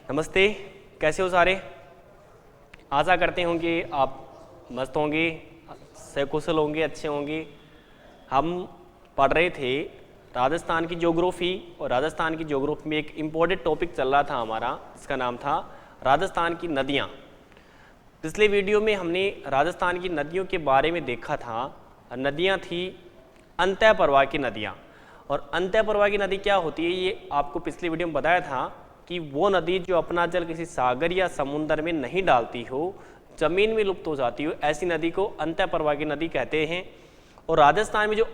नमस्ते, कैसे हो सारे। आशा करते होंगे आप मस्त होंगे, सकुशल होंगे, अच्छे होंगे। हम पढ़ रहे थे राजस्थान की ज्योग्राफी, और राजस्थान की ज्योग्राफी में एक इम्पोर्टेंट टॉपिक चल रहा था हमारा, जिसका नाम था राजस्थान की नदियाँ। पिछले वीडियो में हमने राजस्थान की नदियों के बारे में देखा था। नदियाँ थी अंतः प्रवाह की नदियाँ, और अंतः प्रवाह की नदी क्या होती है ये आपको पिछले वीडियो में बताया था कि वो नदी जो अपना जल किसी सागर या समुद्र में नहीं डालती हो, जमीन में लुप्त हो जाती हो, ऐसी नदी को अंतः प्रवाह की नदी कहते हैं। और राजस्थान में जो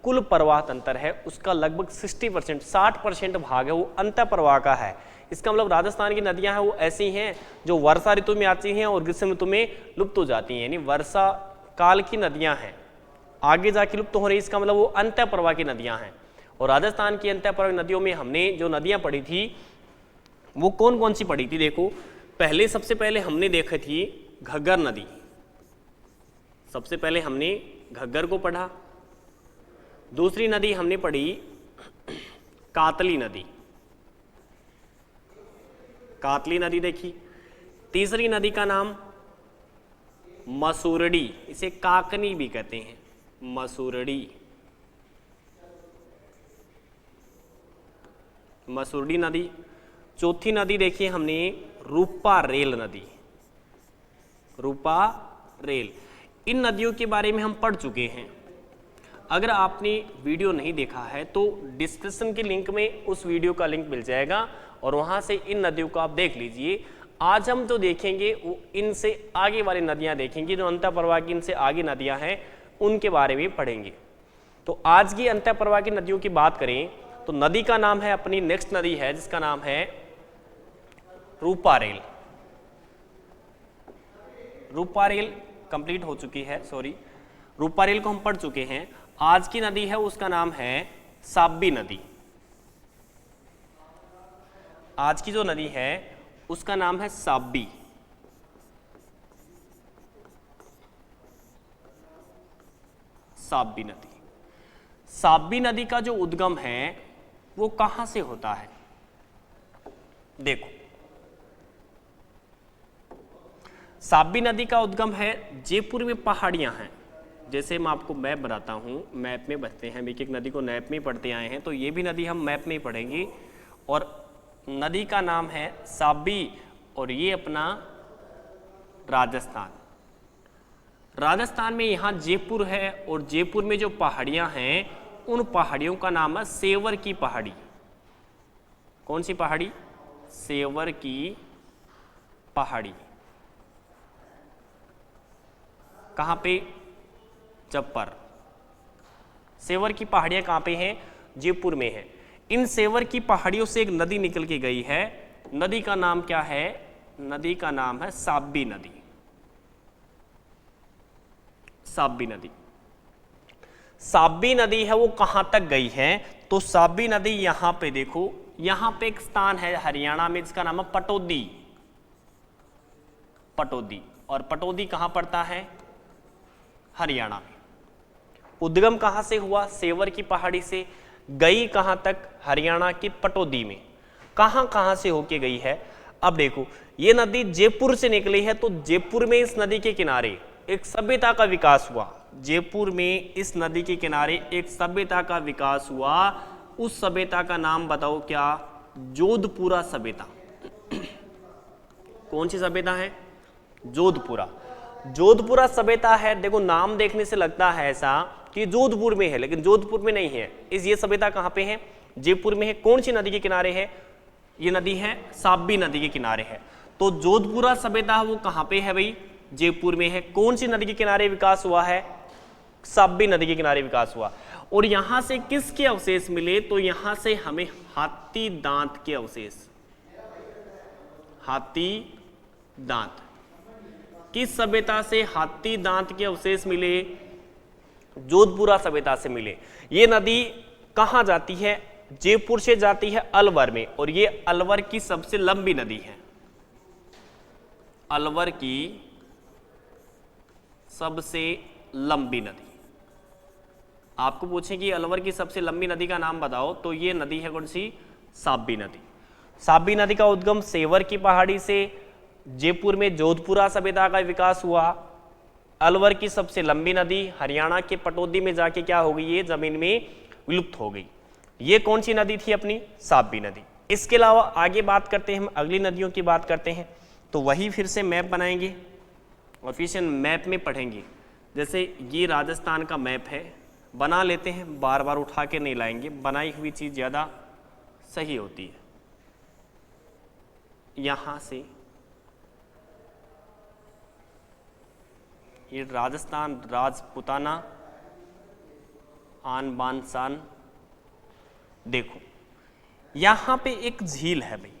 कुल प्रवाह तंत्र है उसका लगभग 60% भाग है वो अंतः प्रवाह का है। इसका मतलब राजस्थान की नदियां हैं वो ऐसी हैं जो वर्षा ऋतु में आती हैं और ग्रीष्म ऋतु में लुप्त हो जाती हैं, यानी वर्षा काल की नदियां हैं, आगे जाके लुप्त हो रही। इसका मतलब वो अंतः प्रवाह की नदियां हैं। और राजस्थान की अंतः प्रवाह नदियों में हमने जो नदियां पढ़ी थी वो कौन कौन सी पढ़ी थी। देखो, सबसे पहले हमने देखी थी घग्गर नदी। सबसे पहले हमने घग्गर को पढ़ा। दूसरी नदी हमने पढ़ी कातली नदी, कातली नदी देखी। तीसरी नदी का नाम मसूरड़ी, इसे काकनी भी कहते हैं, मसूरड़ी, मसूरड़ी नदी। चौथी नदी देखी हमने रूपा रेल नदी, रूपा रेल। इन नदियों के बारे में हम पढ़ चुके हैं। अगर आपने वीडियो नहीं देखा है तो डिस्क्रिप्शन के लिंक में उस वीडियो का लिंक मिल जाएगा और वहां से इन नदियों को आप देख लीजिए। आज हम तो देखेंगे वो इनसे आगे वाली नदियां देखेंगे, जो अंतः प्रवाह की इनसे आगे नदियां हैं उनके बारे में पढ़ेंगे। तो आज की अंतः प्रवाह की नदियों की बात करें तो नदी का नाम है, अपनी नेक्स्ट नदी है जिसका नाम है रूपा रेल। रूपा रेल कंप्लीट हो चुकी है, सॉरी, रूपा रेल को हम पढ़ चुके हैं। आज की नदी है उसका नाम है साबी नदी। आज की जो नदी है उसका नाम है साबी, साबी नदी। साबी नदी का जो उद्गम है वो कहां से होता है। देखो, साबी नदी का उद्गम है, जयपुर में पहाड़ियां हैं। जैसे मैं आपको मैप बताता हूं, मैप में बचते हैं, एक एक नदी को मैप में पढ़ते आए हैं, तो ये भी नदी हम मैप में ही पढ़ेंगे। और नदी का नाम है साबी, और ये अपना राजस्थान, राजस्थान में यहाँ जयपुर है, और जयपुर में जो पहाड़ियां हैं उन पहाड़ियों का नाम है सेवर की पहाड़ी। कौन सी पहाड़ी? सेवर की पहाड़ी। कहां पे? चप्पर। सेवर की पहाड़ियां कहां पे हैं? जयपुर में है। इन सेवर की पहाड़ियों से एक नदी निकल के गई है। नदी का नाम क्या है? नदी का नाम है साबी नदी, साबी नदी। साबी नदी है वो कहां तक गई है? तो साबी नदी यहां पे देखो, यहां पे एक स्थान है हरियाणा में जिसका नाम है पटौदी, पटौदी। और पटौदी कहां पड़ता है? हरियाणा में। उद्गम कहां से हुआ? सेवर की पहाड़ी से। गई कहां तक? हरियाणा की पटौदी में। कहां कहां से होके गई है? अब देखो, ये नदी जयपुर से निकली है, तो जयपुर में इस नदी के किनारे एक सभ्यता का विकास हुआ। जयपुर में इस नदी के किनारे एक सभ्यता का विकास हुआ। उस सभ्यता का नाम बताओ क्या? जोधपुरा सभ्यता। कौन सी सभ्यता है? जोधपुरा। जोधपुरा सभ्यता है। देखो, नाम देखने से लगता है ऐसा कि जोधपुर में है, लेकिन जोधपुर में नहीं है। ये सभ्यता कहां पे है? जयपुर में है। कौन सी नदी के किनारे है? ये नदी है साबी नदी के किनारे है। तो जोधपुरा सभ्यता वो कहां पे है भाई? जयपुर में है। कौन सी नदी के किनारे विकास हुआ है? साबी नदी के किनारे विकास हुआ। और यहां से किसके अवशेष मिले? तो यहां से हमें हाथी दांत के अवशेष, हाथी दांत। किस सभ्यता से हाथी दांत के अवशेष मिले? जोधपुरा सभ्यता से मिले। ये नदी कहां जाती है? जयपुर से जाती है अलवर में, और ये अलवर की सबसे लंबी नदी है, अलवर की सबसे लंबी नदी। आपको पूछें कि अलवर की सबसे लंबी नदी का नाम बताओ, तो ये नदी है कौन सी? साबी नदी। साबी नदी का उद्गम सेवर की पहाड़ी से, जयपुर में जोधपुरा सभ्यता का विकास हुआ। अलवर की सबसे लंबी नदी हरियाणा के पटौदी में जाके क्या हो गई, ये जमीन में विलुप्त हो गई। ये कौन सी नदी थी अपनी, साबी नदी। इसके अलावा आगे बात करते हैं, हम अगली नदियों की बात करते हैं। तो वही फिर से मैप बनाएंगे और फिर से मैप में पढ़ेंगे। जैसे ये राजस्थान का मैप है, बना लेते हैं, बार बार उठा के नहीं लाएंगे, बनाई हुई चीज़ ज़्यादा सही होती है। यहाँ से ये राजस्थान, राजपुताना, आन बान शान। देखो यहाँ पे एक झील है भाई,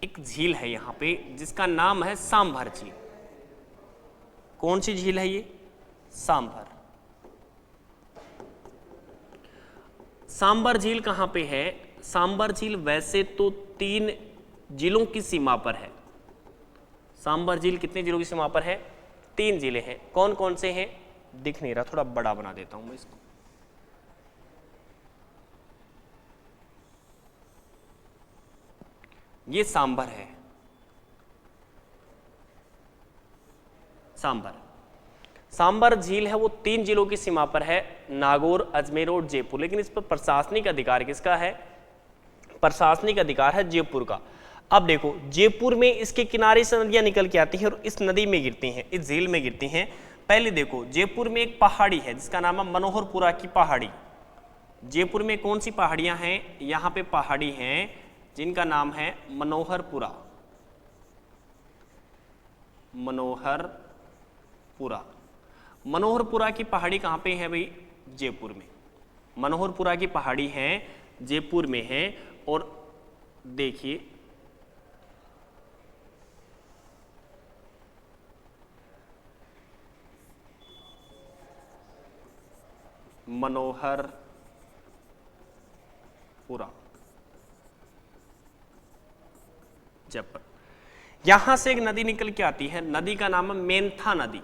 एक झील है यहाँ पे जिसका नाम है सांभर झील। कौन सी झील है ये, सांभर। सांभर झील कहाँ पे है, सांभर झील वैसे तो 3 जिलों की सीमा पर है। सांभर झील कितने जिलों की सीमा पर है, 3 जिले हैं। कौन कौन से हैं, दिख नहीं रहा, थोड़ा बड़ा बना देता हूं मैं इसको। ये सांभर है, सांभर झील है वो 3 जिलों की सीमा पर है, नागौर, अजमेर और जयपुर। लेकिन इस पर प्रशासनिक अधिकार किसका है, प्रशासनिक अधिकार है जयपुर का। अब देखो जयपुर में इसके किनारे से नदियां निकल के आती हैं और इस नदी में गिरती हैं, इस झील में गिरती हैं। पहले देखो जयपुर में एक पहाड़ी है जिसका नाम है मनोहरपुरा की पहाड़ी। जयपुर में कौन सी पहाड़ियां हैं, यहाँ पे पहाड़ी हैं जिनका नाम है मनोहरपुरा, मनोहरपुरा। मनोहरपुरा की पहाड़ी कहाँ पे है भाई, जयपुर में। मनोहरपुरा की पहाड़ी है जयपुर में है। और देखिए मनोहरपुरा, जयपुर। यहां से एक नदी निकल के आती है, नदी का नाम है मेंथा नदी।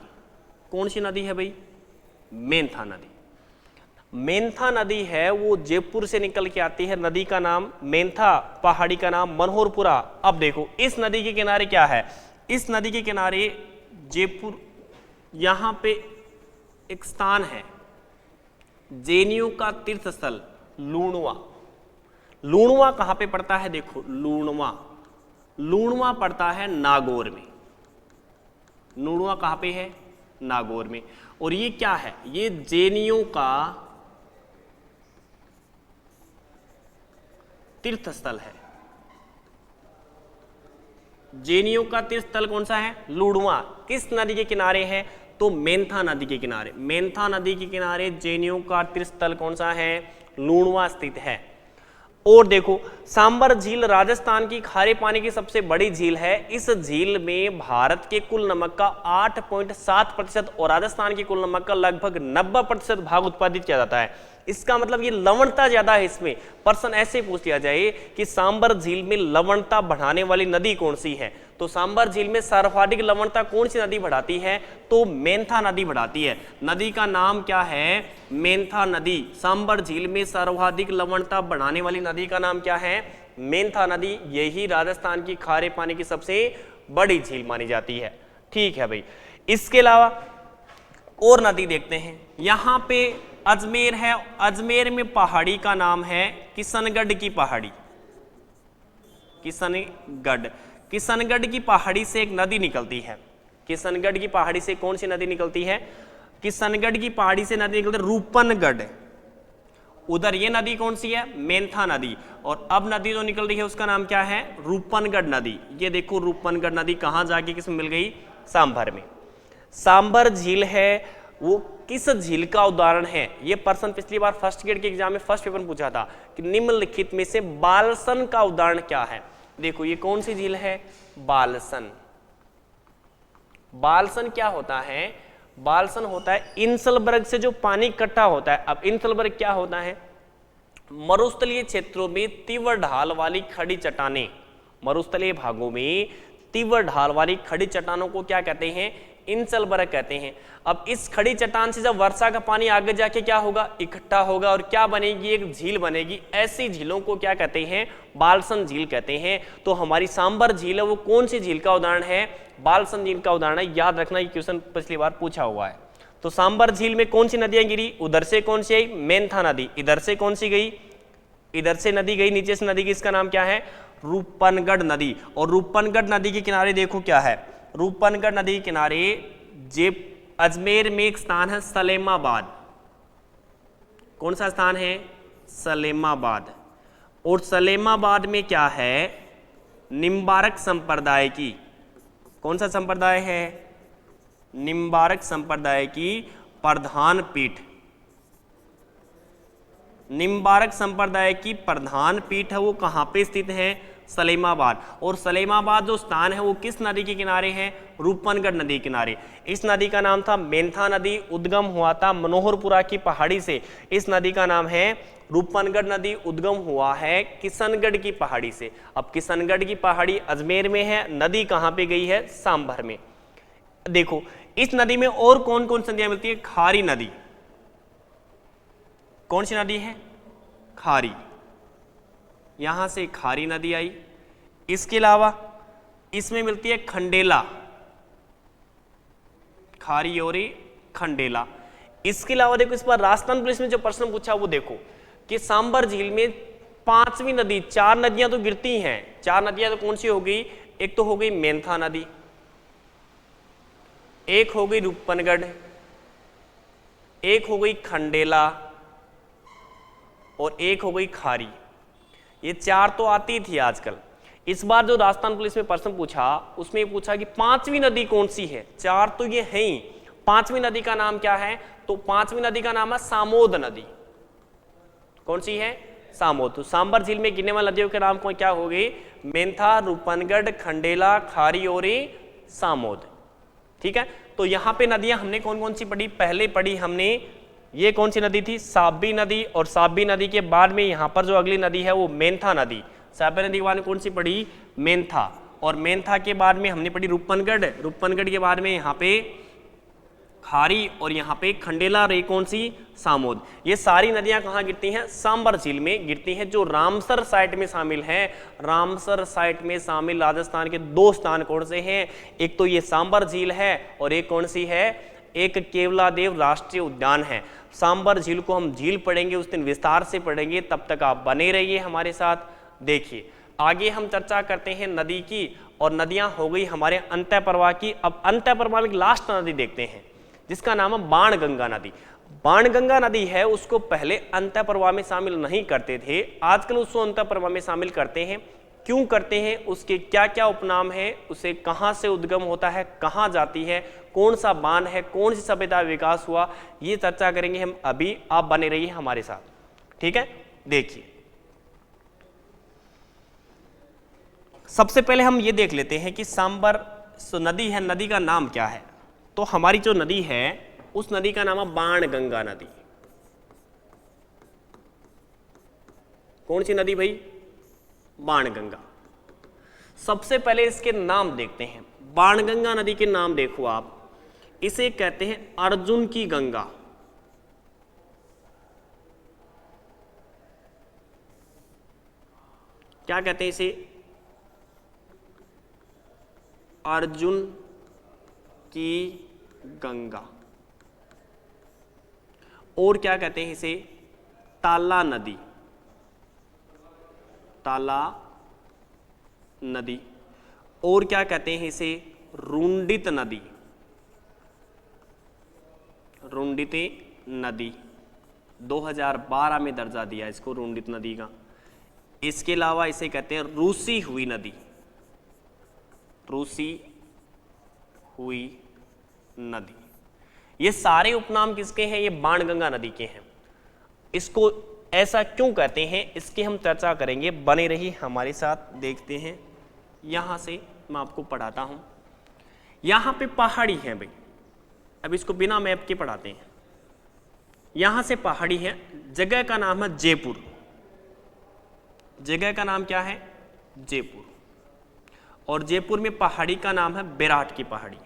कौन सी नदी है भाई, मेंथा नदी। मेंथा नदी है वो जयपुर से निकल के आती है, नदी का नाम मेंथा, पहाड़ी का नाम मनोहरपुरा। अब देखो इस नदी के किनारे क्या है, इस नदी के किनारे जयपुर, यहां पे एक स्थान है जैनियों का तीर्थ स्थल लूणवा। लूणवा कहां पे पड़ता है, देखो लूणवा, लूणवा पड़ता है नागौर में। लूणवा कहां पे है, नागौर में। और ये क्या है, ये जैनियों का तीर्थ स्थल है। जैनियों का तीर्थ स्थल कौन सा है, लूणवा। किस नदी के किनारे है, तो मेंथा नदी के किनारे। मेंथा नदी के किनारे जैनियों का तीर्थ स्थल कौन सा है, लूणवा स्थित है। और देखो सांभर झील राजस्थान की खारे पानी की सबसे बड़ी झील है। इस झील में भारत के कुल नमक का 8.7% और राजस्थान के कुल नमक का लगभग 90% भाग उत्पादित किया जाता है। इसका मतलब ये लवणता ज्यादा है इसमें। प्रश्न ऐसे पूछ लिया जाए कि सांभर झील में लवणता बढ़ाने वाली नदी कौन सी है, तो सांभर झील में सर्वाधिक लवणता कौन सी नदी बढ़ाती है, तो मेंथा नदी बढ़ाती है। नदी का नाम क्या है, मेंथा नदी। सांभर झील में सर्वाधिक लवणता बढ़ाने वाली नदी का नाम क्या है, मेंथा नदी। यही राजस्थान की खारे पानी की सबसे बड़ी झील मानी जाती है। ठीक है भाई, इसके अलावा और नदी देखते हैं। यहां पे अजमेर है, अजमेर में पहाड़ी का नाम है किशनगढ़ की पहाड़ी। किशनगढ़, किशनगढ़ की पहाड़ी से एक नदी निकलती है। किशनगढ़ की पहाड़ी से कौन सी नदी निकलती है, किशनगढ़ की पहाड़ी से नदी निकलती है रूपनगढ़। उधर ये नदी कौन सी है, मेंथा नदी। और अब नदी जो निकल रही है उसका नाम क्या है, रूपनगढ़ नदी। ये देखो रूपनगढ़ नदी कहां जाके किसमें मिल गई, सांभर में। सांभर झील है वो किस झील का उदाहरण है, ये प्रश्न पिछली बार फर्स्ट ग्रेड के एग्जाम में फर्स्ट पेपर में पूछा था कि निम्नलिखित में से बालसन का उदाहरण क्या है। देखो ये कौन सी झील है, बालसन। बालसन क्या होता है, बालसन होता है इंसलबर्ग से जो पानी इकट्ठा होता है। अब इंसलबर्ग क्या होता है, मरुस्थलीय क्षेत्रों में तीव्र ढाल वाली खड़ी चट्टानें, मरुस्थलीय भागों में तीव्र ढाल वाली खड़ी चट्टानों को क्या कहते हैं, इंचल बरक कहते हैं। अब इस खड़ी चट्टान से जब वर्षा का पानी आगे जाके क्या होगा, इकट्ठा होगा और क्या बनेगी, एक झील बनेगी। ऐसी झीलों को क्या कहते हैं, बालसन झील कहते हैं। तो हमारी सांबर झील है वो कौन सी झील का उदाहरण है, बालसन झील का उदाहरण है। याद रखना, ये क्वेश्चन पिछली बार पूछा हुआ है। तो सांबर झील में कौन सी नदियां गिरी, उधर से कौन सी आई, मेंथा नदी। इधर से कौन सी गई, इधर से नदी गई, नीचे से नदी की, इसका नाम क्या है, रूपनगढ़ नदी। और रूपनगढ़ नदी के किनारे देखो क्या है, रूपनगढ़ नदी के किनारे जे अजमेर में एक स्थान है सलेमाबाद। कौन सा स्थान है, सलेमाबाद। और सलेमाबाद में क्या है, निम्बारक संप्रदाय की, कौन सा संप्रदाय है, निम्बारक संप्रदाय की प्रधान पीठ। निम्बारक संप्रदाय की प्रधान पीठ है वो कहाँ पे स्थित है, सलेमाबाद। और सलेमाबाद जो स्थान है वो किस नदी के किनारे है, रूपनगढ़ नदी के किनारे। इस नदी का नाम था मेंथा नदी, उद्गम हुआ था मनोहरपुरा की पहाड़ी से। इस नदी का नाम है रूपनगढ़ नदी, उद्गम हुआ है किशनगढ़ की पहाड़ी से। अब किशनगढ़ की पहाड़ी अजमेर में है, नदी कहाँ पे गई है, सांभर में। देखो इस नदी में और कौन कौन सी नदियां मिलती है, खारी नदी। कौन सी नदी है, खारी, यहां से खारी नदी आई। इसके अलावा इसमें मिलती है खंडेला, खारी और खंडेला। इसके अलावा देखो इस पर राजस्थान पुलिस में जो प्रश्न पूछा वो देखो कि सांबर झील में पांचवी नदी, चार नदियां तो गिरती हैं। चार नदियां तो कौन सी हो गई, एक तो हो गई मेंथा नदी, एक हो गई रूपनगढ़, एक हो गई खंडेला और एक हो गई खारी। ये चार तो आती थी आजकल। इस बार जो राजस्थान पुलिस में प्रश्न पूछा उसमें पूछा कि पांचवी नदी कौन सी है। चार तो ये है ही, पांचवी नदी का नाम क्या है, तो पांचवी नदी का नाम है सामोद नदी। कौन सी है, सामोद। तो सांबर झील में गिरने वाली नदियों के नाम क्या हो गई, मेंथा, रूपनगढ़, खंडेला, खारी और सामोद। ठीक है, तो यहाँ पे नदियां हमने कौन कौन सी पढ़ी, पहले पढ़ी हमने ये कौन सी नदी थी, साबी नदी। और साबी नदी के बाद में यहाँ पर जो अगली नदी है वो मेंथा नदी। साबी नदी के बाद में कौन सी पढ़ी, मेंथा। और मेंथा के बाद में हमने पढ़ी रूपनगढ़। रूपनगढ़ के बाद में यहाँ पे खारी और यहाँ पे खंडेला, और कौन सी, सामोद। ये सारी नदियां कहाँ गिरती हैं, सांबर झील में गिरती हैं, जो रामसर साइट में शामिल है। रामसर साइट में शामिल राजस्थान के दो स्थान कौन से हैं, एक तो ये सांबर झील है और एक कौन सी है, एक केवलादेव राष्ट्रीय उद्यान है। सांबर झील को हम झील पढ़ेंगे उस दिन विस्तार से पढ़ेंगे, तब तक आप बने रहिए हमारे साथ। देखिए आगे हम चर्चा करते हैं नदी की, और नदियां हो गई हमारे अंतः प्रवाह की। अब अंतः प्रवाह में लास्ट नदी देखते हैं जिसका नाम है बाणगंगा नदी। बाणगंगा नदी है उसको पहले अंतः प्रवाह में शामिल नहीं करते थे, आजकल उसको अंतः प्रवाह में शामिल करते हैं। क्यों करते हैं, उसके क्या क्या उपनाम है, उसे कहाँ से उद्गम होता है, कहाँ जाती है, कौन सा बांध है, कौन सी सभ्यता विकास हुआ, ये चर्चा करेंगे हम अभी। आप बने रहिए हमारे साथ, ठीक है। देखिए सबसे पहले हम ये देख लेते हैं कि सांबर नदी है, नदी का नाम क्या है। तो हमारी जो नदी है उस नदी का नाम है बाणगंगा नदी। कौन सी नदी भाई, बाणगंगा। सबसे पहले इसके नाम देखते हैं। बाणगंगा नदी के नाम देखो आप, इसे कहते हैं अर्जुन की गंगा। क्या कहते हैं इसे, अर्जुन की गंगा। और क्या कहते हैं इसे, ताला नदी, ताला नदी। और क्या कहते हैं इसे, रुंडित नदी, रुंडित नदी। 2012 में दर्जा दिया इसको रुंडित नदी का। इसके अलावा इसे कहते हैं रूसी हुई नदी, रूसी हुई नदी। ये सारे उपनाम किसके हैं, ये बाणगंगा नदी के हैं। इसको ऐसा क्यों कहते हैं, इसकी हम चर्चा करेंगे, बने रही हमारे साथ। देखते हैं यहां से मैं आपको पढ़ाता हूं। यहां पे पहाड़ी है भाई, अब इसको बिना मैप के पढ़ाते हैं। यहां से पहाड़ी है, जगह का नाम है जयपुर। जगह का नाम क्या है, जयपुर। और जयपुर में पहाड़ी का नाम है बैराट की पहाड़ी।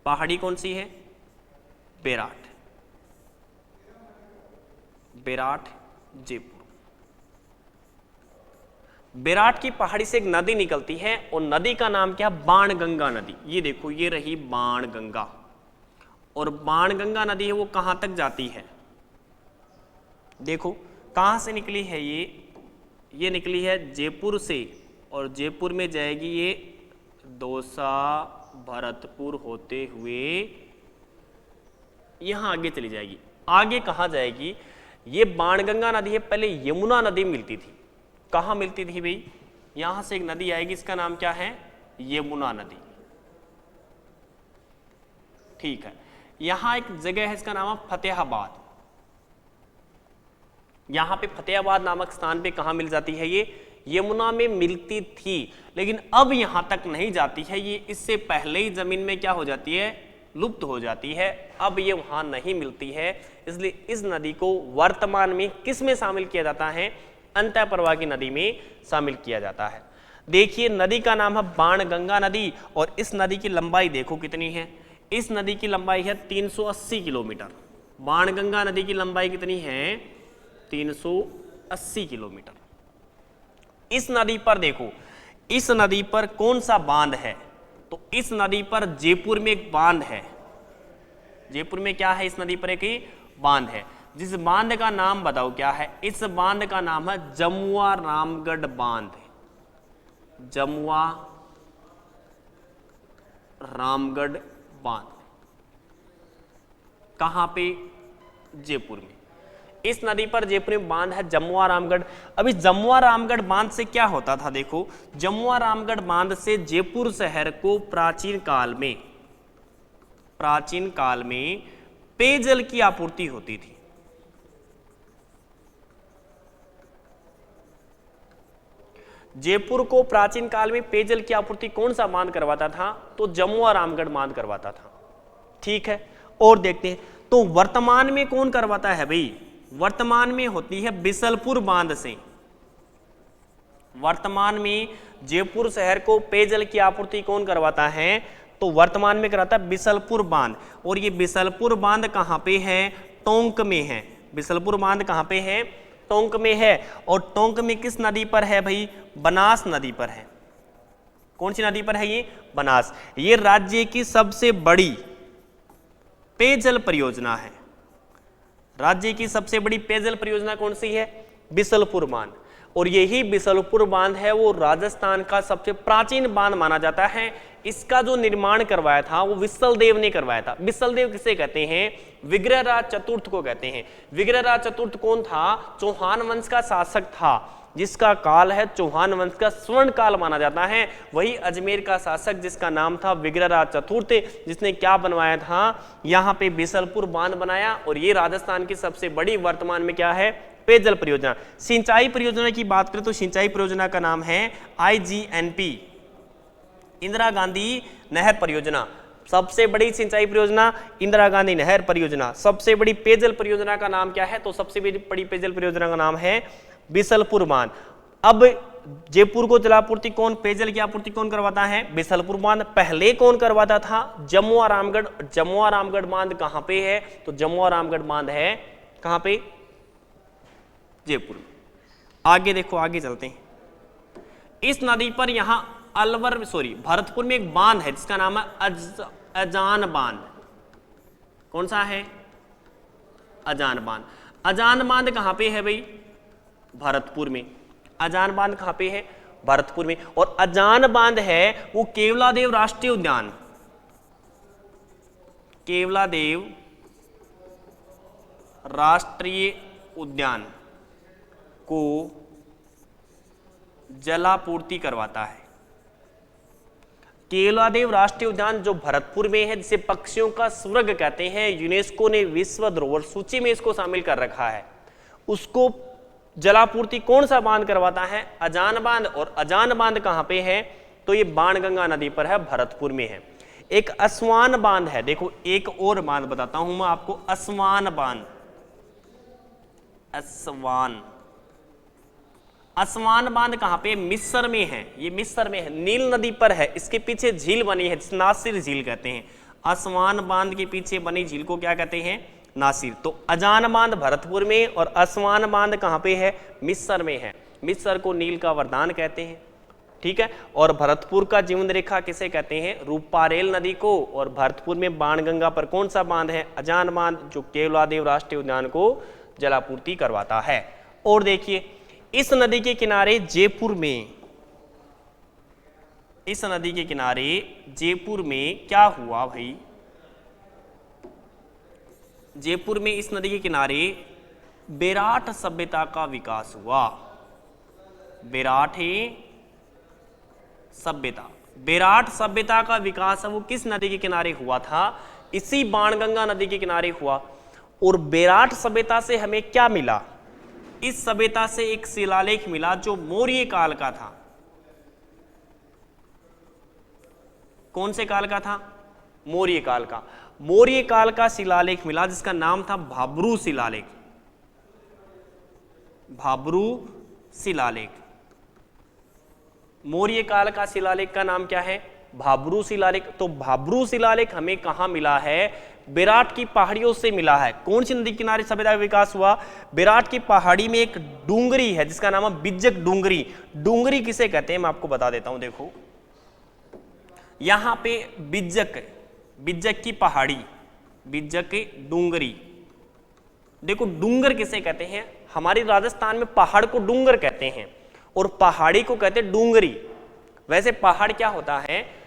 पहाड़ी कौन सी है? बेराट, बेराट जयपुर। बेराट की पहाड़ी से एक नदी निकलती है और नदी का नाम क्या? बाणगंगा नदी। ये देखो, ये रही बाणगंगा, और बाणगंगा नदी है वो कहां तक जाती है? देखो कहां से निकली है ये निकली है जयपुर से, और जयपुर में जाएगी ये दौसा, भरतपुर होते हुए यहां आगे चली जाएगी। आगे कहां जाएगी? ये बाणगंगा नदी है, पहले यमुना नदी मिलती थी। कहां मिलती थी भाई? यहां से एक नदी आएगी, इसका नाम क्या है? यमुना नदी। ठीक है, यहां एक जगह है, इसका नाम है फतेहाबाद। यहां पे फतेहाबाद नामक स्थान पे कहां मिल जाती है? ये यमुना में मिलती थी, लेकिन अब यहां तक नहीं जाती है। ये इससे पहले ही जमीन में क्या हो जाती है? लुप्त हो जाती है। अब ये वहां नहीं मिलती है, इसलिए इस नदी को वर्तमान में किस में शामिल किया जाता है? अंतःप्रवाह की नदी में शामिल किया जाता है। देखिए, नदी का नाम है बाणगंगा नदी, और इस नदी की लंबाई देखो कितनी है। इस नदी की लंबाई है 380 किलोमीटर। बाणगंगा नदी की लंबाई कितनी है? 380 किलोमीटर। इस नदी पर देखो, इस नदी पर कौन सा बांध है? तो इस नदी पर जयपुर में एक बांध है। जयपुर में क्या है? इस नदी पर एक बांध है। जिस बांध का नाम बताओ क्या है? इस बांध का नाम है जमुआ रामगढ़ बांध। जमुआ रामगढ़ बांध। कहां पे? जयपुर में। इस नदी पर जयपुर में बांध है जमुआ रामगढ़। अब इस जमुआ रामगढ़ बांध से क्या होता था? देखो, जमुआ रामगढ़ बांध से जयपुर शहर को प्राचीन काल में पेयजल की आपूर्ति होती थी। जयपुर को प्राचीन काल में पेयजल की आपूर्ति कौन सा बांध करवाता था? तो जमुआ रामगढ़ बांध करवाता था। ठीक है, और देखते हैं तो वर्तमान में कौन करवाता है भाई? वर्तमान में होती है बिसलपुर बांध से। वर्तमान में जयपुर शहर को पेयजल की आपूर्ति कौन करवाता है? तो वर्तमान में कराता है बिसलपुर बांध। और ये बिसलपुर बांध कहां पे है? टोंक में है। बिसलपुर बांध कहां पे है? टोंक में है। और टोंक में किस नदी पर है भाई? बनास नदी पर है। कौन सी नदी पर है ये? बनास। ये राज्य की सबसे बड़ी पेयजल परियोजना है। राज्य की सबसे बड़ी पेयजल परियोजना कौन सी है? बिसलपुर बांध। और यही बिसलपुर बांध है वो राजस्थान का सबसे प्राचीन बांध माना जाता है। इसका जो निर्माण करवाया था वो विसलदेव ने करवाया था। विसलदेव किसे कहते हैं? विग्रहराज चतुर्थ को कहते हैं। विग्रहराज चतुर्थ कौन था? चौहान वंश का शासक था, जिसका काल है चौहान वंश का स्वर्ण काल माना जाता है। वही अजमेर का शासक जिसका नाम था विग्रहराज चतुर्थ, जिसने क्या बनवाया था? यहाँ पे बिसलपुर बांध बनाया। और ये राजस्थान की सबसे बड़ी वर्तमान में क्या है? पेयजल परियोजना। सिंचाई परियोजना की बात करें तो सिंचाई परियोजना का नाम है IGNP, इंदिरा गांधी नहर परियोजना। सबसे बड़ी सिंचाई परियोजना इंदिरा गांधी नहर परियोजना। सबसे बड़ी पेयजल परियोजना का नाम क्या है? तो सबसे बड़ी पेयजल परियोजना का नाम है बिसलपुर बांध। अब जयपुर को जलापूर्ति कौन, पेयजल की आपूर्ति कौन करवाता है? बिसलपुर बांध। पहले कौन करवाता था? जमुआ रामगढ़। जमुआ रामगढ़ बांध कहां पे है? तो जमुआ रामगढ़ बांध है कहां पे? जयपुर में। आगे देखो, आगे चलते हैं। इस नदी पर यहां भरतपुर में एक बांध है जिसका नाम है अजान बांध। कौन सा है? अजान बांध। अजान बांध कहां पे है भाई? भरतपुर में। अजान बांध कहां पे है? भरतपुर में। और अजान बांध है वो केवलादेव राष्ट्रीय उद्यान, केवलादेव राष्ट्रीय उद्यान को जलापूर्ति करवाता है। केवलादेव राष्ट्रीय उद्यान जो भरतपुर में है, जिसे पक्षियों का स्वर्ग कहते हैं, यूनेस्को ने विश्व धरोहर सूची में इसको शामिल कर रखा है। उसको जलापूर्ति कौन सा बांध करवाता है? अजान बांध। और अजान बांध कहां पे है? तो ये बाणगंगा नदी पर है, भरतपुर में है। एक असवान बांध है। देखो, एक और बांध बताता हूं मैं आपको, असवान बांध। असवान बांध कहां पे? मिस्र में है। ये मिस्र में है, नील नदी पर है। इसके पीछे झील बनी है, नासिर झील कहते हैं। असवान बांध के पीछे बनी झील को क्या कहते हैं? नासिर। तो अजान बांध भरतपुर में और असवान बांध कहाँ पे है? मिस्र में है। मिस्र को नील का वरदान कहते हैं, ठीक है। और भरतपुर का जीवन रेखा किसे कहते हैं? रूपारेल नदी को। और भरतपुर में बाणगंगा पर कौन सा बांध है? अजान बांध, जो केवलादेव राष्ट्रीय उद्यान को जलापूर्ति करवाता है। और देखिए इस नदी के किनारे जयपुर में, इस नदी के किनारे जयपुर में क्या हुआ भाई? जयपुर में इस नदी के किनारे बेराट सभ्यता का विकास हुआ। बेराट सभ्यता, बेराट सभ्यता का विकास है वो किस नदी के किनारे हुआ था? इसी बाणगंगा नदी के किनारे हुआ। और बेराट सभ्यता से हमें क्या मिला? इस सभ्यता से एक शिलालेख मिला जो मौर्य काल का था। कौन से काल का था? मौर्य काल का। मौर्य काल का शिलालेख मिला जिसका नाम था भाब्रू शिलालेख। भाब्रू शिलालेख, मौर्य काल का शिलालेख का नाम क्या है? भाब्रू शिलालेख। तो भाब्रू शिलालेख हमें कहां मिला है? बेराट की पहाड़ियों से मिला है। कौन सी नदी किनारे सभ्यता का विकास हुआ? बेराट की पहाड़ी में एक डूंगरी है जिसका नाम है बिज्जक डूंगरी। डूंगरी किसे कहते हैं मैं आपको बता देता हूं। देखो यहां पे बिज्जक, बिज्जक की पहाड़ी, बिज्जक डूंगरी। देखो डूंगर किसे कहते हैं? हमारे राजस्थान में पहाड़ को डूंगर कहते हैं और पहाड़ी को कहते हैं डूंगरी। वैसे पहाड़ क्या होता है?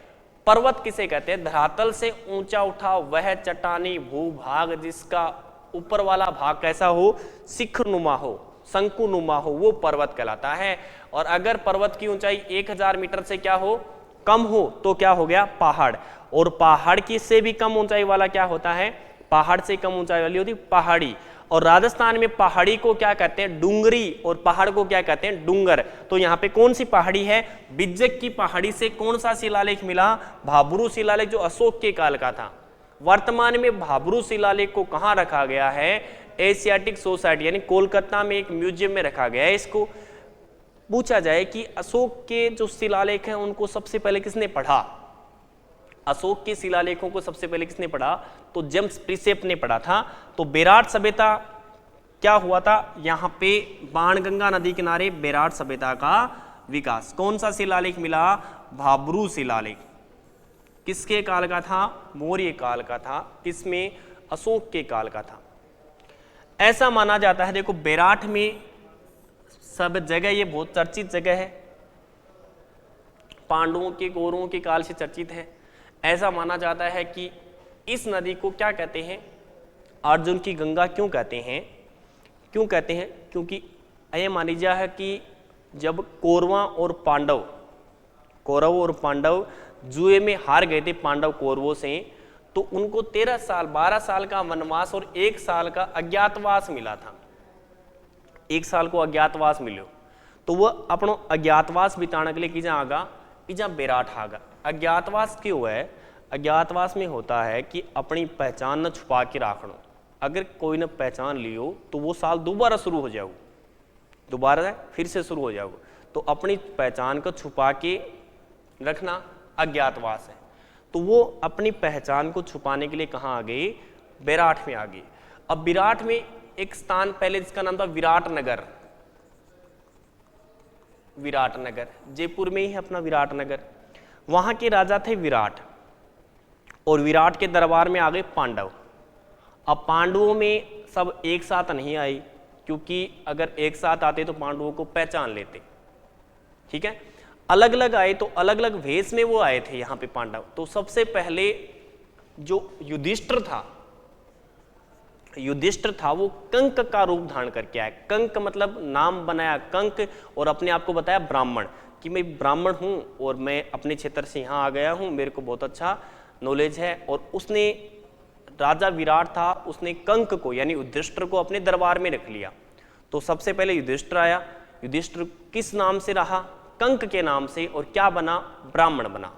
पर्वत किसे कहते हैं? धरातल से ऊंचा उठा वह चट्टानी भूभाग जिसका ऊपर वाला भाग कैसा हो? शिखरनुमा हो, शंकुनुमा हो, वो पर्वत कहलाता है। और अगर पर्वत की ऊंचाई 1000 मीटर से क्या हो? कम हो तो क्या हो गया? पहाड़। और पहाड़ की से भी कम ऊंचाई वाला क्या होता है? पहाड़ से कम ऊंचाई वाली होती पहाड़ी। और राजस्थान में पहाड़ी को क्या कहते हैं? डूंगरी। और पहाड़ को क्या कहते हैं? डूंगर। तो यहाँ पे कौन सी पहाड़ी है? बिज्जक की पहाड़ी से कौन सा शिलालेख मिला? भाब्रू शिलालेख, जो अशोक के काल का था। वर्तमान में भाब्रू शिलालेख को कहाँ रखा गया है? एशियाटिक सोसाइटी यानी कोलकाता में एक म्यूजियम में रखा गया है। इसको पूछा जाए कि अशोक के जो शिलालेख हैं उनको सबसे पहले किसने पढ़ा? अशोक के शिलालेखों को सबसे पहले किसने पढ़ा? तो जेम्स प्रिसेप ने पढ़ा था। तो बेराट सभ्यता क्या हुआ था? यहाँ पे बाणगंगा नदी किनारे बेराट सभ्यता का विकास। कौन सा शिलालेख मिला? भाब्रू शिलालेख। किसके काल का था? मौर्य काल का था। किसमें? अशोक के काल का था। ऐसा माना जाता है, देखो बेराट में सब जगह ये बहुत चर्चित जगह है, पांडवों के कौरवों के काल से चर्चित है। ऐसा माना जाता है कि इस नदी को क्या कहते हैं? अर्जुन की गंगा क्यों कहते हैं? क्यों कहते हैं? क्योंकि यह मान लीजिए है कि जब कौरव और पांडव जुए में हार गए थे पांडव कौरवों से, तो उनको 13 साल 12 साल का वनवास और 1 साल का अज्ञातवास मिला था। 1 साल को अज्ञातवास मिलो, तो वह अपनो अज्ञातवास बिताने के लिए कि जहाँ आगा इजा बेराट आगा। अज्ञातवास क्यों है? अज्ञातवास में होता है कि अपनी पहचान न छुपा के रखना। अगर कोई न पहचान लियो तो वो साल दोबारा शुरू हो जाओ, दोबारा फिर से शुरू हो जाओ। तो अपनी पहचान को छुपा के रखना अज्ञातवास है। तो वो अपनी पहचान को छुपाने के लिए कहाँ आ गए? बेराट में आ गए। अब विराट में एक स्थान पहले जिसका नाम था विराटनगर। विराटनगर जयपुर में ही है अपना विराटनगर। वहां के राजा थे विराट, और विराट के दरबार में आ गए पांडव। अब पांडवों में सब एक साथ नहीं आए, क्योंकि अगर एक साथ आते तो पांडवों को पहचान लेते, ठीक है। अलग अलग आए तो अलग अलग वेश में वो आए थे यहाँ पे पांडव। तो सबसे पहले जो युधिष्ठिर था वो कंक का रूप धारण करके आया। कंक मतलब नाम बनाया कंक, और अपने आप को बताया ब्राह्मण, कि मैं ब्राह्मण हूँ और मैं अपने क्षेत्र से यहाँ आ गया हूँ, मेरे को बहुत अच्छा नॉलेज है। और उसने, राजा विराट था, उसने कंक को यानी युधिष्ठिर को अपने दरबार में रख लिया। तो सबसे पहले युधिष्ठिर आया। युधिष्ठिर किस नाम से रहा? कंक के नाम से, और क्या बना? ब्राह्मण बना।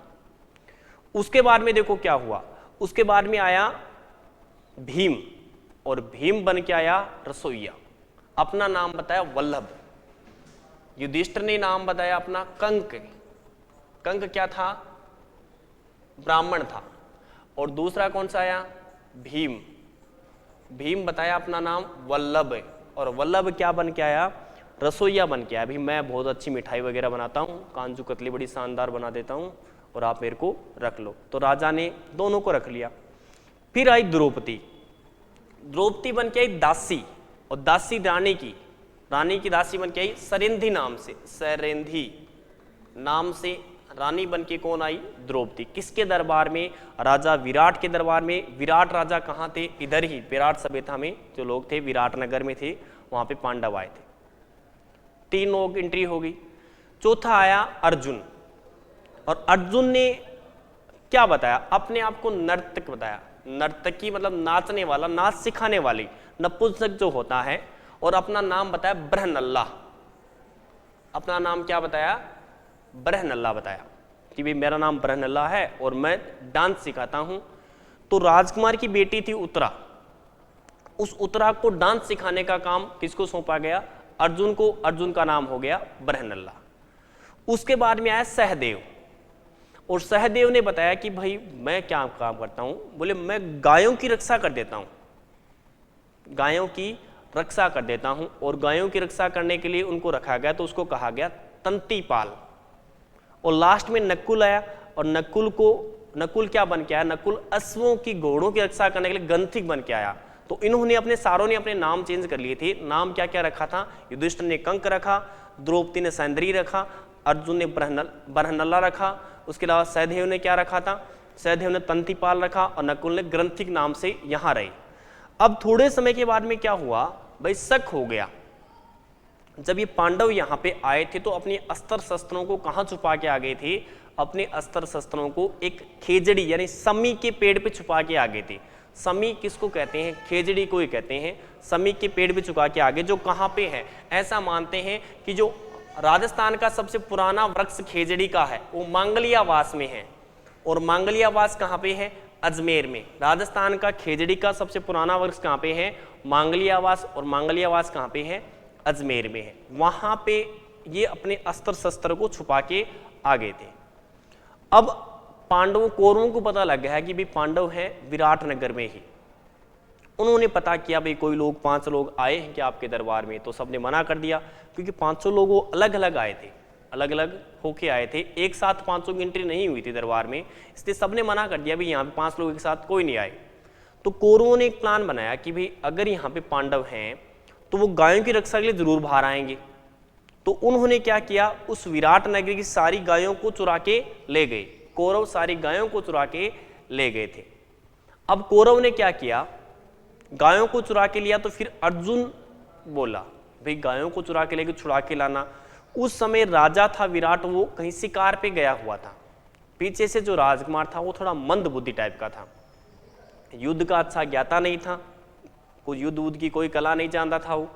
उसके बाद में देखो क्या हुआ, उसके बाद में आया भीम, और भीम बन के आया रसोइया। अपना नाम बताया वल्लभ। युधिष्ठिर ने नाम बताया अपना कंक। कंक क्या था? ब्राह्मण था। और दूसरा कौन सा आया, भीम। भीम बताया अपना नाम वल्लभ है, और वल्लभ क्या बन के आया, रसोईया बन के आया। भी मैं बहुत अच्छी मिठाई वगैरह बनाता हूँ, कांजू कतली बड़ी शानदार बना देता हूँ, और आप मेरे को रख लो। तो राजा ने दोनों को रख लिया। फिर आई द्रौपदी। द्रौपदी बन के आई दासी, और दासी रानी की दासी बन के आई सरेंधी नाम से, सरेंधी नाम से रानी बन के कौन आई, द्रौपदी। किसके दरबार में, राजा विराट के दरबार में। विराट राजा कहाँ थे, इधर ही विराट सभ्यता में जो लोग थे विराट नगर में थे, वहां पे पांडव आए थे। 3 लोग एंट्री हो गई। चौथा आया अर्जुन, और अर्जुन ने क्या बताया, अपने आप को नर्तक बताया। नर्तकी मतलब नाचने वाला, नाच सिखाने वाली, नपुंसक जो होता है। और अपना नाम बताया बरहनल्ला। अपना नाम क्या बताया, बरहनल्ला बताया कि भाई मेरा नाम बरहनल्ला है और मैं डांस सिखाता हूं। तो राजकुमार की बेटी थी उत्तरा, उस उत्तरा को डांस सिखाने का काम किसको सौंपा गया, अर्जुन को। अर्जुन का नाम हो गया बरहनल्ला। उसके बाद में आया सहदेव, और सहदेव ने बताया कि भाई मैं क्या काम करता हूं, बोले मैं गायों की रक्षा कर देता हूं, गायों की रक्षा कर देता हूं। और गायों की रक्षा करने के लिए उनको रखा गया, तो उसको कहा गया तंतीपाल। और लास्ट में नकुल आया, और नकुल क्या बन के आया, नकुल अश्वों की, घोड़ों की रक्षा करने के लिए गंथिक बन के आया। तो इन्होंने अपने सारों ने अपने नाम चेंज कर लिए थे। नाम क्या क्या रखा था, युधिष्ठिर ने कंक रखा, द्रौपदी ने सैंद्री रखा, अर्जुन ने बरहनल्ला रखा, उसके अलावा सहदेव ने क्या रखा था, सहदेव ने तंतीपाल रखा, और नकुल ने ग्रंथिक नाम से यहां रहे। अब थोड़े समय के बाद में क्या हुआ भाई, शक हो गया। जब ये पांडव यहां पे आए थे तो अपने अस्त्र शस्त्रों को कहां छुपा के आ गए थे, अपने अस्त्र शस्त्रों को एक खेजड़ी यानी समी के पेड़ पे छुपा के आ गए थे। समी किसको कहते हैं, खेजड़ी को ही कहते हैं। समी के पेड़ पे छुपा के आगे, जो कहां पे है, ऐसा मानते हैं कि जो राजस्थान का सबसे पुराना वृक्ष खेजड़ी का है वो मांगलियावास में है। और मांगलियावास कहाँ पे है, अजमेर में। राजस्थान का खेजड़ी का सबसे पुराना वृक्ष कहाँ पे है, मांगलियावास, और मांगलियावास कहाँ पे है, अजमेर में है। वहां पे ये अपने अस्त्र शस्त्र को छुपा के आ गए थे। अब पांडवों, कौरवों को पता लग गया है कि भाई पांडव हैं विराट नगर में ही। उन्होंने पता किया भाई कोई लोग 5 लोग आए हैं क्या आपके दरबार में, तो सबने मना कर दिया, क्योंकि 500 लोग वो अलग अलग आए थे, अलग अलग होके आए थे, एक साथ 500 की एंट्री नहीं हुई थी दरबार में, इसलिए सबने मना कर दिया भाई यहाँ पे 5 लोग एक साथ कोई नहीं आए। तो कौरवों ने एक प्लान बनाया कि भाई अगर यहाँ पे पांडव हैं तो वो गायों की रक्षा के लिए जरूर बाहर आएंगे। तो उन्होंने क्या किया, उस विराट नगरी की सारी गायों को चुरा के ले गए। कौरव सारी गायों को चुरा के ले गए थे। अब कौरव ने क्या किया, गायों को चुरा के लिया, तो फिर अर्जुन बोला भाई गायों को चुरा के लेके छुड़ा के लाना। उस समय राजा था विराट, वो कहीं शिकार पे गया हुआ था। पीछे से जो राजकुमार था वो थोड़ा मंद बुद्धि टाइप का था, युद्ध का अच्छा ज्ञाता नहीं था, कोई युद्ध की कोई कला नहीं जानता था वो।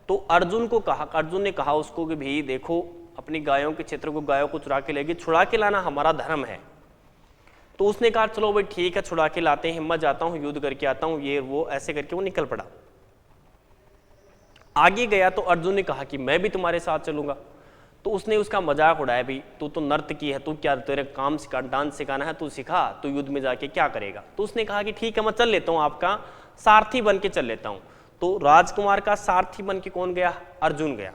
तो अर्जुन ने कहा उसको कि भाई देखो अपनी गायों के क्षेत्र को, गायों को चुरा के लेके छुड़ा के लाना हमारा धर्म है। तो उसने कहा चलो भाई ठीक है, छुड़ा के लाते हैं, मैं जाता हूं युद्ध करके आता हूं, ये वो ऐसे करके वो निकल पड़ा। आगे गया तो अर्जुन ने कहा कि मैं भी तुम्हारे साथ चलूंगा। तो उसने उसका मजाक उड़ाया, भाई तू तो नर्तकी है, तू क्या तेरे काम सिखा, डांस सिखाना है, तू सिखा, तू युद्ध में जाके क्या करेगा। तो उसने कहा कि ठीक है मैं चल लेता हूं, आपका सारथी बन के चल लेता हूं। तो राजकुमार का सारथी बन के कौन गया, अर्जुन गया।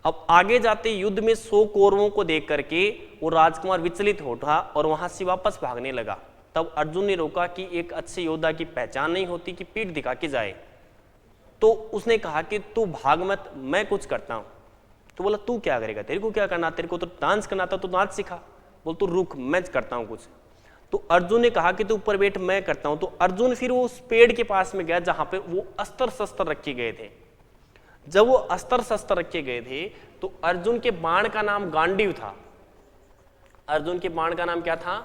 अब आगे जाते युद्ध में 100 कौरवों को देख करके वो राजकुमार विचलित हो उठा और वहां से वापस भागने लगा। तब अर्जुन ने रोका कि एक अच्छे योद्धा की पहचान नहीं होती कि पीठ दिखा के जाए। तो उसने कहा कि तू भाग मत, मैं कुछ करता हूं। तो बोला तू क्या करेगा, तेरे को क्या करना, तेरे को तो डांस करना था, तो डांस सिखा। बोल तू रुक, मैं करता हूं कुछ। तो अर्जुन ने कहा कि तू ऊपर बैठ, मैं करता हूं। तो अर्जुन फिर वो उस पेड़ के पास में गया जहां पे वो अस्त्र शस्त्र रखे गए थे। जब वो अस्त्र शस्त्र रखे गए थे तो अर्जुन के बाण का नाम गांडीव था। अर्जुन के बाण का नाम क्या था,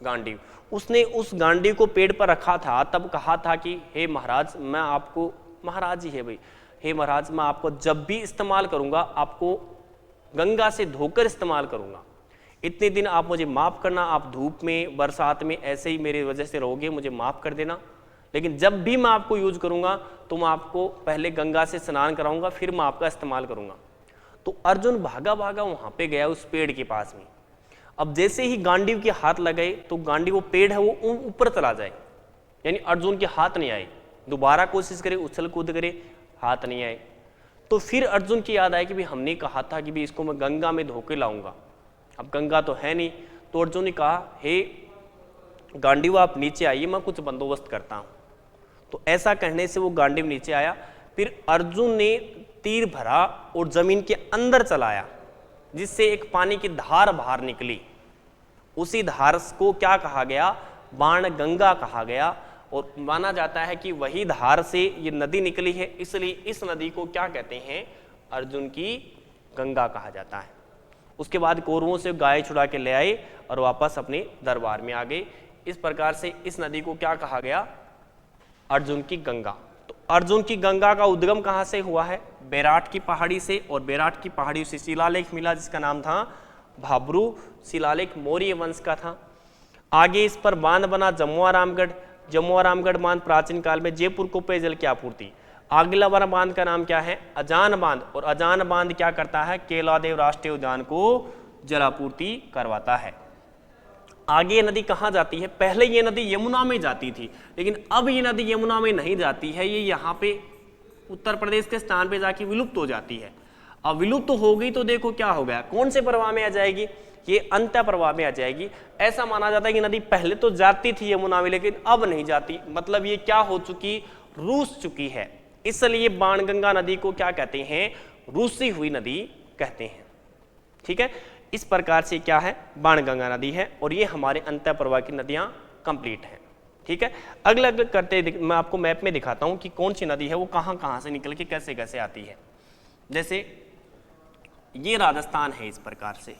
गांडीव। उसने उस गांडीव को पेड़ पर रखा था, तब कहा था कि हे महाराज, मैं आपको, महाराज ही है भाई, हे महाराज मैं आपको जब भी इस्तेमाल करूंगा आपको गंगा से धोकर इस्तेमाल करूंगा। इतने दिन आप मुझे माफ करना, आप धूप में बरसात में ऐसे ही मेरी वजह से रहोगे, मुझे माफ कर देना। लेकिन जब भी मैं आपको यूज करूंगा तो मैं आपको पहले गंगा से स्नान कराऊंगा, फिर मैं आपका इस्तेमाल करूंगा। तो अर्जुन भागा भागा वहां पे गया उस पेड़ के पास में। अब जैसे ही गांडीव के हाथ लगाए तो गांडीव वो पेड़ है वो ऊपर चला जाए, यानी अर्जुन के हाथ नहीं आए। दोबारा कोशिश करे, उछल कूद करे, हाथ नहीं आए। तो फिर अर्जुन की याद आई कि भाई हमने कहा था कि भाई इसको मैं गंगा में धो के लाऊंगा, अब गंगा तो है नहीं। तो अर्जुन ने कहा, हे गांडीव आप नीचे आइए, मैं कुछ बंदोबस्त करता हूं। तो ऐसा कहने से वो गांडीव नीचे आया। फिर अर्जुन ने तीर भरा और जमीन के अंदर चलाया, जिससे एक पानी की धार बाहर निकली। उसी धार को क्या कहा गया? बाण गंगा कहा गया। और माना जाता है कि वही धार से ये नदी निकली है, इसलिए इस नदी को क्या कहते हैं? अर्जुन की गंगा कहा जाता है। उसके बाद कौरवों से गाय छुड़ा के ले आए और वापस अपने दरबार में आ गए। इस प्रकार से इस नदी को क्या कहा गया? अर्जुन की गंगा। तो अर्जुन की गंगा का उद्गम कहाँ से हुआ है? बैराट की पहाड़ी से, और बैराट की पहाड़ी से शिलालेख मिला जिसका नाम था भाब्रू शिलालेख, मौर्य वंश का था। आगे इस पर बांध बना जमुआ रामगढ़। जमुआ रामगढ़ बांध प्राचीन काल में जयपुर को पेयजल की आपूर्ति। अगला वाला बांध का नाम क्या है? अजान बांध। और अजान बांध क्या करता है? केलादेव राष्ट्रीय उद्यान को जलापूर्ति करवाता है। आगे ये नदी कहाँ जाती है? पहले ये नदी यमुना में जाती थी, लेकिन अब ये नदी यमुना में नहीं जाती है, ये यहाँ पे उत्तर प्रदेश के स्थान पे जाके विलुप्त हो जाती है। अब विलुप्त हो गई तो देखो क्या हो गया, कौन से प्रवाह में आ जाएगी? ये अंत प्रवाह में आ जाएगी। ऐसा माना जाता है कि नदी पहले तो जाती थी यमुना में, लेकिन अब नहीं जाती। मतलब ये क्या हो चुकी? रूस चुकी है। इसलिए बाणगंगा नदी को क्या कहते हैं? रूसी हुई नदी कहते हैं। ठीक है, इस प्रकार से क्या है? बाणगंगा नदी है, और ये हमारे अंत प्रवाह की नदियां कंप्लीट हैं। ठीक है, अगला करते मैं आपको मैप में दिखाता हूं कि कौन सी नदी है वो कहां कहां से निकल के कैसे कैसे आती है। जैसे ये राजस्थान है, इस प्रकार से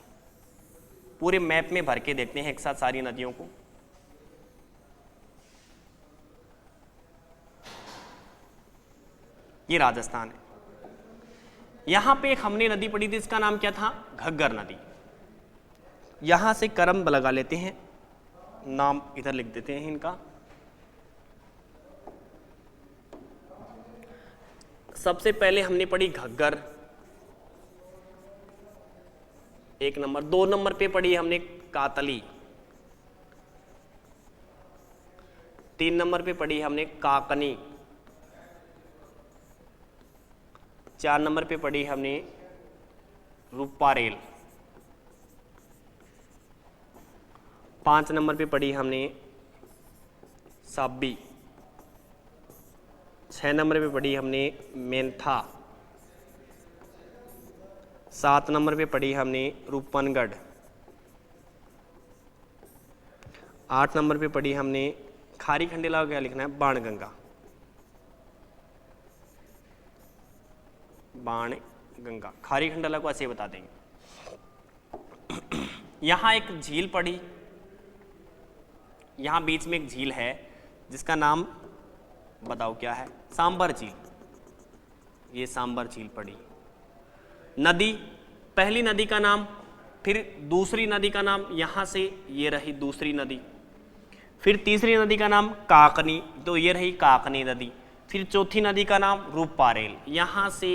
पूरे मैप में भर के देखते हैं एक साथ सारी नदियों को। ये राजस्थान है। यहां पे एक हमने नदी पढ़ी थी, इसका नाम क्या था? घग्गर नदी। यहां से क्रम लगा लेते हैं, नाम इधर लिख देते हैं इनका। सबसे पहले हमने पढ़ी घग्गर, 1 नंबर। 2 नंबर पे पढ़ी हमने कातली। 3 नंबर पे पढ़ी हमने काकनी। 4 नंबर पे पढ़ी हमने रूपारेल। 5 नंबर पे पढ़ी हमने साबी। 6 नंबर पे पढ़ी हमने मेंथा। 7 नंबर पे पढ़ी हमने रूपनगढ़। 8 नंबर पे पढ़ी हमने खारी खंडेला, क्या लिखना है? बाणगंगा। बाणगंगा, खारी खंडेला को ऐसे बता देंगे। यहां एक झील पड़ी, यहां बीच में एक झील है जिसका नाम बताओ क्या है? सांबर झील। ये सांबर झील पड़ी। नदी, पहली नदी का नाम, फिर दूसरी नदी का नाम, यहां से ये रही दूसरी नदी। फिर तीसरी नदी का नाम काकनी, तो ये रही काकनी नदी। फिर चौथी नदी का नाम रूपारेल, यहां से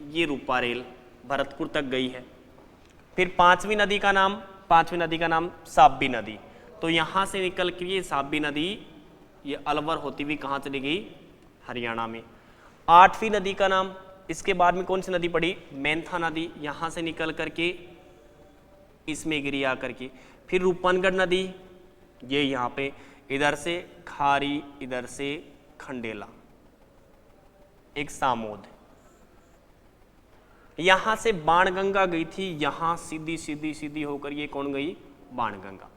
ये रूपारेल भरतपुर तक गई है। फिर पांचवी नदी का नाम साबी नदी, तो यहां से निकल के ये साबी नदी ये अलवर होती हुई कहां चली गई? हरियाणा में। 8वीं नदी का नाम, इसके बाद में कौन सी नदी पड़ी? मेंथा नदी, यहां से निकल करके इसमें गिरी आकर के। फिर रूपनगढ़ नदी, ये यहाँ पे, इधर से खारी, इधर से खंडेला, एक सामोद। यहां से बाणगंगा गई थी, यहां सीधी सीधी सीधी होकर ये कौन गई? बाणगंगा।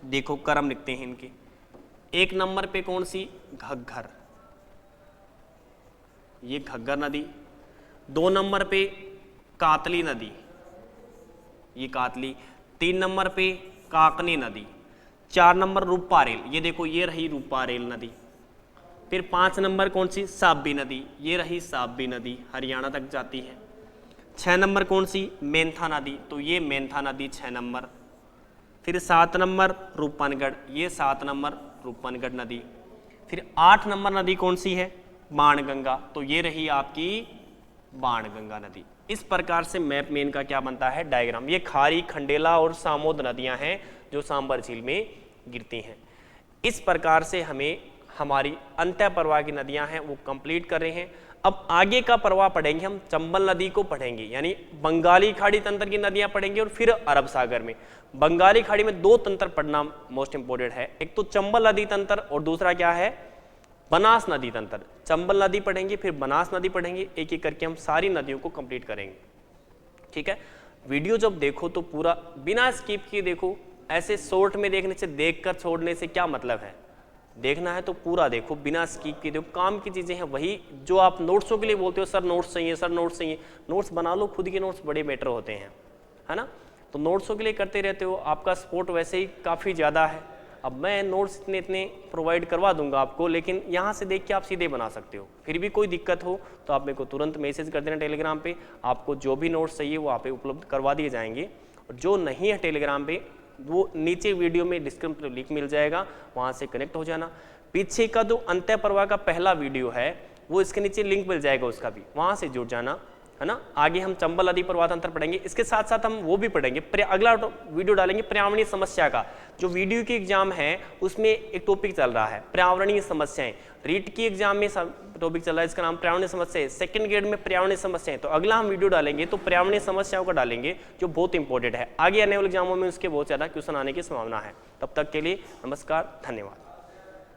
देखो क्रम लिखते हैं इनके। 1 नंबर पे कौन सी? घग्गर, ये घग्गर नदी। 2 नंबर पे कातली नदी, ये कातली। 3 नंबर पे काकनी नदी। 4 नंबर रूपारेल, ये देखो ये रही रूपारेल नदी। फिर 5 नंबर कौन सी? साबी नदी, ये रही साबी नदी, हरियाणा तक जाती है। 6 नंबर कौन सी? मेंथा नदी, तो ये मेंथा नदी 6 नंबर। फिर 7 नंबर रूपनगढ़, ये 7 नंबर रूपनगढ़ नदी। फिर 8 नंबर नदी कौन सी है? बाणगंगा, तो ये रही आपकी बाणगंगा नदी। इस प्रकार से मैप में इनका क्या बनता है, डायग्राम। ये खारी, खंडेला और सामोद नदियां हैं जो सांबर झील में गिरती हैं। इस प्रकार से हमें हमारी अंतः प्रवाह की नदियां हैं वो कंप्लीट कर रहे हैं। अब आगे का प्रवाह पढ़ेंगे हम, चंबल नदी को पढ़ेंगे, यानी बंगाली खाड़ी तंत्र की नदियां पढ़ेंगे और फिर अरब सागर में। बंगाली खाड़ी में 2 तंत्र पढ़ना मोस्ट इंपोर्टेंट है, एक तो चंबल नदी तंत्र और दूसरा क्या है, बनास नदी तंत्र। चंबल नदी पढ़ेंगे फिर बनास नदी पढ़ेंगे, एक एक करके हम सारी नदियों को कंप्लीट करेंगे। ठीक है, वीडियो जब देखो तो पूरा बिना स्किप किए देखो। ऐसे शॉर्ट में देखने से, देखकर छोड़ने से क्या मतलब है, देखना है तो पूरा देखो, बिना स्किप किए देखो। काम की चीजें हैं वही जो आप नोट्सों के लिए बोलते हो, सर नोट्स चाहिए, सर नोट्स चाहिए। नोट्स बना लो, खुद के नोट्स बड़े बेटर होते हैं, है ना। तो नोट्सों के लिए करते रहते हो, आपका सपोर्ट वैसे ही काफ़ी ज़्यादा है। अब मैं नोट्स इतने प्रोवाइड करवा दूंगा आपको, लेकिन यहाँ से देख के आप सीधे बना सकते हो। फिर भी कोई दिक्कत हो तो आप मेरे को तुरंत मैसेज कर देना टेलीग्राम पे, आपको जो भी नोट्स चाहिए वो आप पे उपलब्ध करवा दिए जाएंगे। और जो नहीं है टेलीग्राम पे, वो नीचे वीडियो में डिस्क्रिप्शन में लिंक मिल जाएगा, वहाँ से कनेक्ट हो जाना। पीछे का जो अंतः प्रवाह का पहला वीडियो है वो इसके नीचे लिंक मिल जाएगा उसका भी, वहाँ से जुड़ जाना, है ना। आगे हम चंबल नदी प्रवाह तंत्र पढ़ेंगे, इसके साथ साथ हम वो भी पढ़ेंगे, अगला वीडियो डालेंगे पर्यावरणीय समस्या का। जो वीडियो की एग्जाम है उसमें एक टॉपिक चल रहा है पर्यावरणीय समस्याएं, रीट की एग्जाम में टॉपिक चल रहा है, इसका नाम पर्यावरणीय समस्याएं, सेकंड ग्रेड में पर्यावरणीय समस्याएं। तो अगला हम वीडियो डालेंगे तो पर्यावरणीय समस्याओं का डालेंगे, जो बहुत इंपॉर्टेंट है। आगे आने वाले एग्जामों में उसके बहुत ज़्यादा क्वेश्चन आने की संभावना है। तब तक के लिए नमस्कार, धन्यवाद।